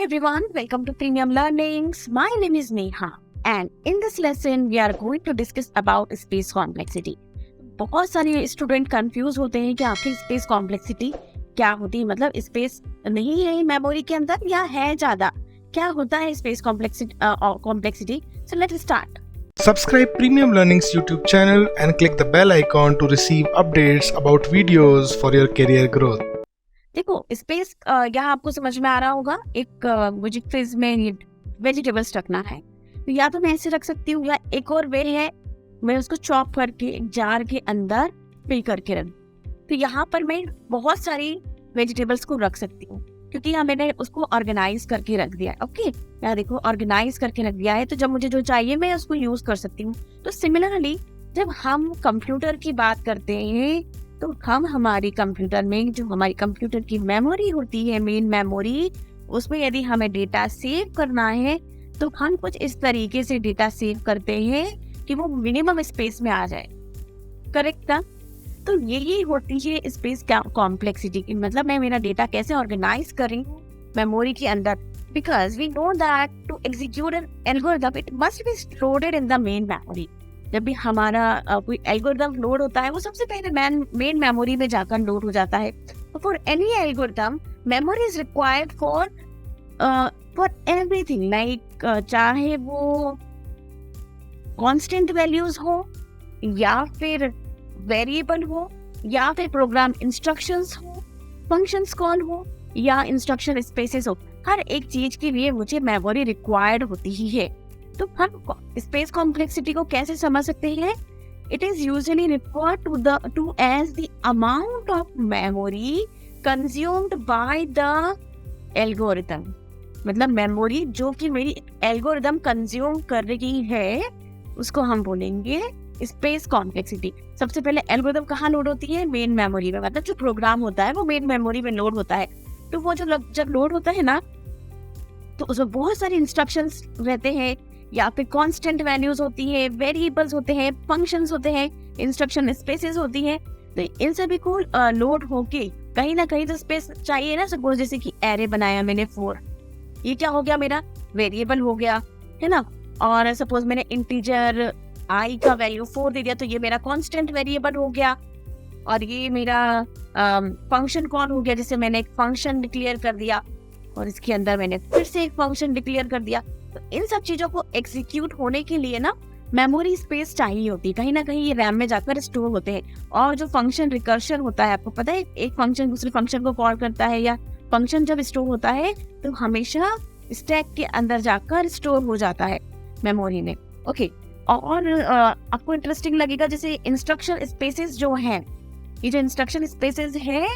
everyone, welcome to Premium Learnings. My name is Neha and in this lesson we are going to discuss about space complexity. बहुत सारे student confuse होते हैं कि आखिर space complexity क्या होती है, मतलब स्पेस नहीं है मेमोरी के अंदर या है ज्यादा, क्या होता है space complexity. So let's start. Subscribe Premium Learnings YouTube channel and click the bell icon to receive updates about videos for your career growth. देखो स्पेस यहाँ आपको समझ में आ रहा होगा. एक मुझे फ्रिज में वेजिटेबल्स रखना है तो या तो मैं ऐसे रख सकती हूँ या एक और वे है मैं उसको चॉप करके एक जार के अंदर फिल करके रख. तो यहाँ पर मैं बहुत सारी वेजिटेबल्स को रख सकती हूँ क्योंकि यहाँ मैंने उसको ऑर्गेनाइज करके रख दिया है. ओके, यहाँ देखो ऑर्गेनाइज करके रख दिया है तो जब मुझे जो चाहिए मैं उसको यूज कर सकती हूँ. तो सिमिलरली जब हम कंप्यूटर की बात करते हैं तो हम हमारी कंप्यूटर में जो हमारी कंप्यूटर की मेमोरी होती है, मेन मेमोरी, उसमें यदि हमें डेटा सेव करना है तो हम कुछ इस तरीके से डेटा सेव करते हैं कि वो मिनिमम स्पेस में आ जाए. करेक्ट ना? तो यही होती है स्पेस कॉम्प्लेक्सिटी की, मतलब मैं मेरा डेटा कैसे ऑर्गेनाइज कर रही हूँ मेमोरी के अंदर. Because we know that to execute an algorithm it must be stored in the main memory. जब भी हमारा कोई एल्गोरिथम लोड होता है वो सबसे पहले मेन मेमोरी में जाकर लोड हो जाता है. For any algorithm memory is required for everything, like चाहे वो कांस्टेंट वैल्यूज हो या फिर वेरिएबल हो या फिर प्रोग्राम इंस्ट्रक्शंस हो, फंक्शंस कॉल हो या इंस्ट्रक्शन स्पेसेस हो, हर एक चीज के लिए मुझे मेमोरी रिक्वायर्ड होती ही है. तो हम स्पेस कॉम्प्लेक्सिटी को कैसे समझ सकते हैं? It is usually referred to as the amount of memory consumed by the algorithm. मतलब मेमोरी जो कि मेरी एल्गोरिथम कंज्यूम कर रही है उसको हम बोलेंगे स्पेस कॉम्प्लेक्सिटी. सबसे पहले एल्गोरिथम कहाँ लोड होती है? मेन मेमोरी में. मतलब जो प्रोग्राम होता है वो मेन मेमोरी में लोड होता है. तो वो जब लोड होता है ना तो उसमें बहुत सारे इंस्ट्रक्शंस रहते हैं या फिर कांस्टेंट वैल्यूज होती है, वेरिएबल्स होते हैं, फंक्शंस होते हैं, इंस्ट्रक्शन स्पेसेस होती हैं. तो इन सभी को लोड होके कहीं ना कहीं तो स्पेस चाहिए ना. सपोज जैसे कि एरे बनाया मैंने 4, ये क्या हो गया? मेरा वेरिएबल हो गया है ना. और सपोज मैंने इंटीजर आई का वैल्यू 4 दे दिया तो ये मेरा कांस्टेंट वेरिएबल हो गया. और ये मेरा फंक्शन कॉल हो गया, जैसे मैंने एक फंक्शन डिक्लेयर कर दिया और इसके अंदर मैंने फिर से एक फंक्शन डिक्लेयर कर दिया. तो इन सब चीजों को एग्जीक्यूट होने के लिए ना मेमोरी स्पेस चाहिए होती है. कहीं ना कहीं ये रैम में जाकर स्टोर होते हैं. और जो फंक्शन रिकर्शन होता है, आपको पता है एक फंक्शन दूसरे फंक्शन को कॉल करता है या फंक्शन जब स्टोर होता है तो हमेशा स्टैक के अंदर जाकर स्टोर हो जाता है मेमोरी में. ओके, और आपको इंटरेस्टिंग लगेगा जैसे इंस्ट्रक्शन स्पेसेस जो हैं, ये जो इंस्ट्रक्शन स्पेसेस है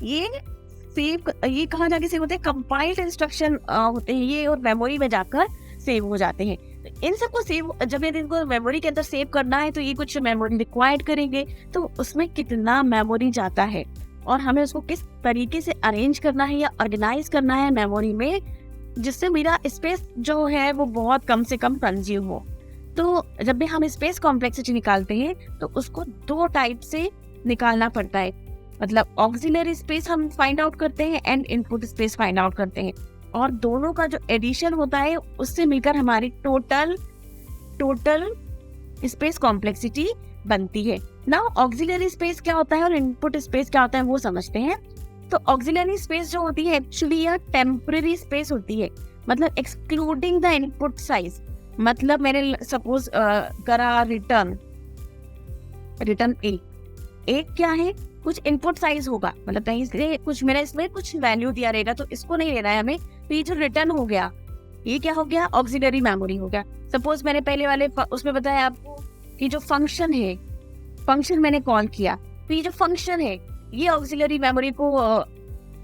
ये कहाँ जाके सेव होते हैं? कंपाइल्ड इंस्ट्रक्शन होते हैं ये और मेमोरी में जाकर सेव हो जाते हैं. तो इन सबको सेव जब इनको मेमोरी के अंदर सेव करना है तो ये कुछ मेमोरी रिक्वायर्ड करेंगे. तो उसमें कितना मेमोरी जाता है और हमें उसको किस तरीके से अरेंज करना है या ऑर्गेनाइज करना है मेमोरी में जिससे मेरा स्पेस जो है वो बहुत कम से कम कंज्यूम हो. तो जब भी हम स्पेस कॉम्प्लेक्सिटी निकालते हैं तो उसको 2 टाइप से निकालना पड़ता है. मतलब ऑक्सिलरी स्पेस हम फाइंड आउट करते हैं and input space find out करते हैं. और दोनों का जो एडिशन होता है उससे मिलकर हमारी टोटल स्पेस कॉम्प्लेक्सिटी बनती है. नाउ ऑक्सिलरी स्पेस क्या होता है और इनपुट स्पेस क्या होता है वो समझते हैं. तो ऑक्सिलरी स्पेस जो होती है एक्चुअली यह टेम्पररी स्पेस होती है, मतलब एक्सक्लूडिंग द इनपुट साइज. मतलब मैंने सपोज करा रिटर्न ए क्या है? कुछ इनपुट साइज होगा, मतलब कहीं से कुछ मेरा इसमें कुछ वैल्यू दिया रहेगा तो इसको नहीं लेना है हमें. तो ये जो रिटर्न हो गया ये क्या हो गया? ऑक्सिलरी मेमोरी हो गया. सपोज मैंने पहले वाले उसमें बताया आपको कि जो फंक्शन मैंने कॉल किया तो ये जो फंक्शन है ये ऑक्सिलरी मेमोरी को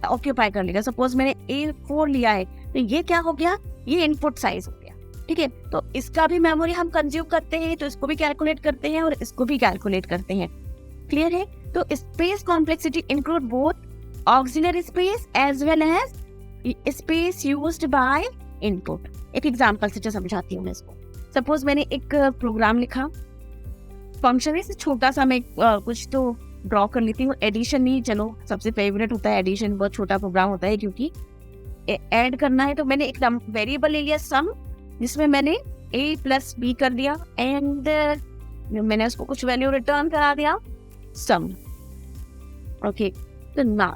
ऑक्यूपाई कर लेगा. सपोज मैंने A4 लिया है तो ये क्या हो गया? ये इनपुट साइज हो गया. ठीक है, तो इसका भी मेमोरी हम कंज्यूम करते हैं तो इसको भी कैलकुलेट करते हैं और इसको भी कैलकुलेट करते हैं. क्लियर है? तो space complexity include both auxiliary space as well as space used by input. एक एग्जांपल से समझाती हूँ मैं इसको. सपोज मैंने एक प्रोग्राम लिखा, फंक्शन है छोटा सा, मैं कुछ तो ड्रॉ कर लेती हूँ. एडिशन नहीं, चलो सबसे फेवरेट होता है एडिशन, बहुत छोटा प्रोग्राम होता है क्योंकि ऐड करना है तो मैंने एक वेरिएबल ले लिया सम, जिसमें मैंने a प्लस b कर दिया एंड मैंने उसको कुछ वैल्यू रिटर्न करा दिया सम। ओके, तो ना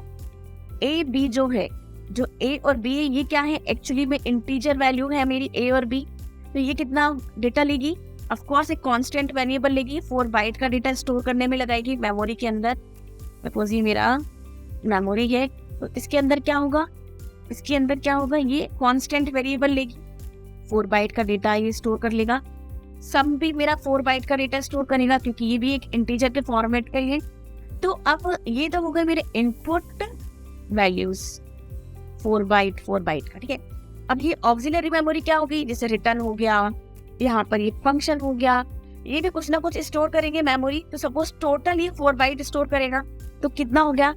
a b जो है, जो a और b है, ये क्या है एक्चुअली में इंटीजर वैल्यू है मेरी a और b। तो ये कितना डेटा लेगी, ऑफ कोर्स एक कांस्टेंट वेरिएबल लेगी, 4 बाइट का डेटा स्टोर करने में लगाएगी मेमोरी के अंदर। सपोज ये मेरा मेमोरी है, तो इसके अंदर क्या होगा, इसके अंदर क्या होगा, ये कांस्टेंट वेरिएबल लेगी, 4 बाइट का डेटा ये स्टोर कर लेगा। सम भी मेरा 4 बाइट का डेटा स्टोर करेगा क्योंकि ये भी एक इंटीजर के फॉर्मेट का ही है। तो अब ये तो हो गए मेरे इनपुट वैल्यूज 4 बाइट का, ठीक है। अब ये ऑक्सिलरी मेमोरी क्या होगी, जैसे रिटर्न हो गया, यहाँ पर ये फंक्शन हो गया, ये भी कुछ ना कुछ स्टोर करेंगे मेमोरी। तो सपोज टोटल ये 4 बाइट स्टोर करेगा, तो कितना हो गया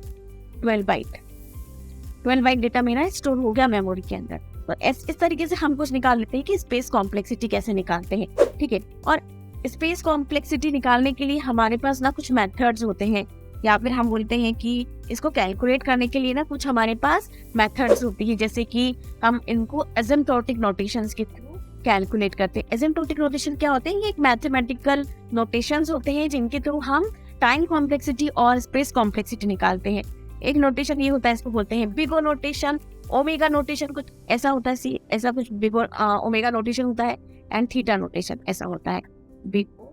12 बाइट डेटा मेरा स्टोर हो गया मेमोरी के अंदर। तो इस तरीके से हम कुछ निकाल लेते हैं कि स्पेस कॉम्प्लेक्सिटी कैसे निकालते हैं, ठीक है। और स्पेस कॉम्प्लेक्सिटी निकालने के लिए हमारे पास ना कुछ मेथड्स होते हैं, या फिर हम बोलते हैं कि इसको कैलकुलेट करने के लिए ना कुछ हमारे पास मेथड्स होती है, जैसे कि हम इनको एसिम्प्टोटिक नोटेशंस के थ्रू कैलकुलेट करते हैं। एसिम्प्टोटिक नोटेशन क्या होते हैं, ये एक मैथमेटिकल नोटेशंस होते हैं जिनके थ्रू हम टाइम कॉम्प्लेक्सिटी और स्पेस कॉम्प्लेक्सिटी निकालते हैं। एक नोटेशन ये होता है, इसको बोलते हैं big O notation, omega notation कुछ ऐसा होता है, ऐसा कुछ बिग ओमेगा नोटेशन होता है, एंड थीटा नोटेशन ऐसा होता है, बिग ओ।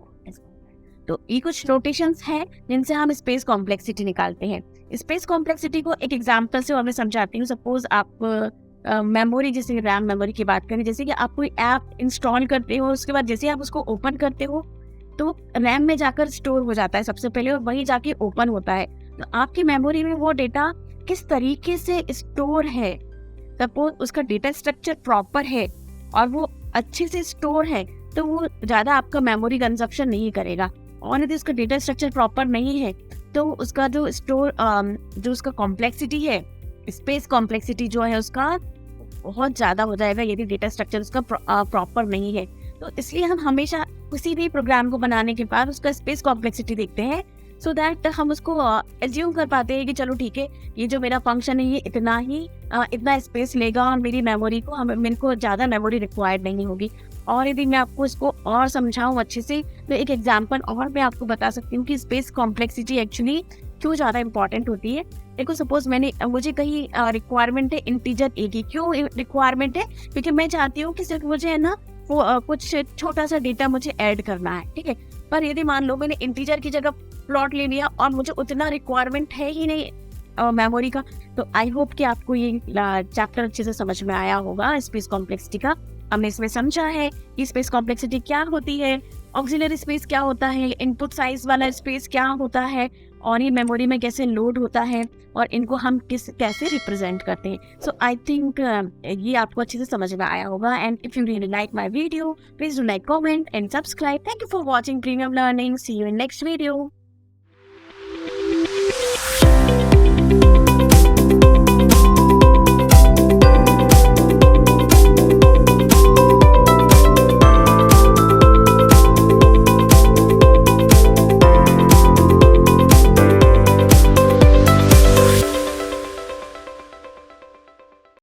तो ये कुछ नोटेशंस हैं जिनसे हम स्पेस कॉम्प्लेक्सिटी निकालते हैं। स्पेस कॉम्प्लेक्सिटी को एक एग्जांपल से और मैं समझाती हूँ। सपोज आप मेमोरी, जैसे रैम मेमोरी की बात करें, जैसे कि आप कोई ऐप इंस्टॉल करते हो, उसके बाद जैसे आप उसको ओपन करते हो तो रैम में जाकर स्टोर हो जाता है सबसे पहले, और वहीं जाके ओपन होता है। तो आपकी मेमोरी में वो डेटा किस तरीके से स्टोर है, सपोज उसका डेटा स्ट्रक्चर प्रॉपर है और वो अच्छे से स्टोर है, तो वो ज़्यादा आपका मेमोरी कंजप्शन नहीं करेगा। और यदि उसका डेटा स्ट्रक्चर प्रॉपर नहीं है तो उसका जो जो उसका कॉम्प्लेक्सिटी है, स्पेस कॉम्प्लेक्सिटी जो है उसका बहुत ज़्यादा हो जाएगा यदि डेटा स्ट्रक्चर उसका प्रॉपर नहीं है। तो इसलिए हम हमेशा किसी भी प्रोग्राम को बनाने के बाद उसका स्पेस कॉम्प्लेक्सिटी देखते हैं, सो दैट हम उसको एज्यूम कर पाते हैं कि चलो ठीक है, ये जो मेरा फंक्शन है ये इतना स्पेस लेगा और मेरी मेमोरी को मेरे को ज़्यादा मेमोरी रिक्वायर्ड नहीं होगी। और यदि मैं आपको इसको और समझाऊं अच्छे से, तो एक एग्जांपल और मैं आपको बता सकती हूँ कि स्पेस कॉम्प्लेक्सिटी एक्चुअली क्यों ज़्यादा इंपॉर्टेंट होती है। देखो सपोज मुझे कहीं रिक्वायरमेंट है इंटीजर ए की। क्यों रिक्वायरमेंट है, क्योंकि मैं चाहती हूँ कि सिर्फ मुझे है ना वो कुछ छोटा सा डेटा मुझे ऐड करना है, ठीक है। पर यदि मान लो मैंने इंटीजर की जगह प्लॉट ले लिया और मुझे उतना रिक्वायरमेंट है ही नहीं मेमोरी का, तो आई होप कि आपको ये चैप्टर अच्छे से समझ में आया होगा स्पेस कॉम्प्लेक्सिटी का। हमने इसमें समझा है कि स्पेस कॉम्प्लेक्सिटी क्या होती है, ऑक्सिलरी स्पेस क्या होता है, इनपुट साइज वाला स्पेस क्या होता है, और ये मेमोरी में कैसे लोड होता है, और इनको हम कैसे रिप्रेजेंट करते हैं। सो आई थिंक ये आपको अच्छे से समझ में आया होगा। And if you really like my video, please do like, comment and subscribe. Thank you for watching premium learning. See you in next video.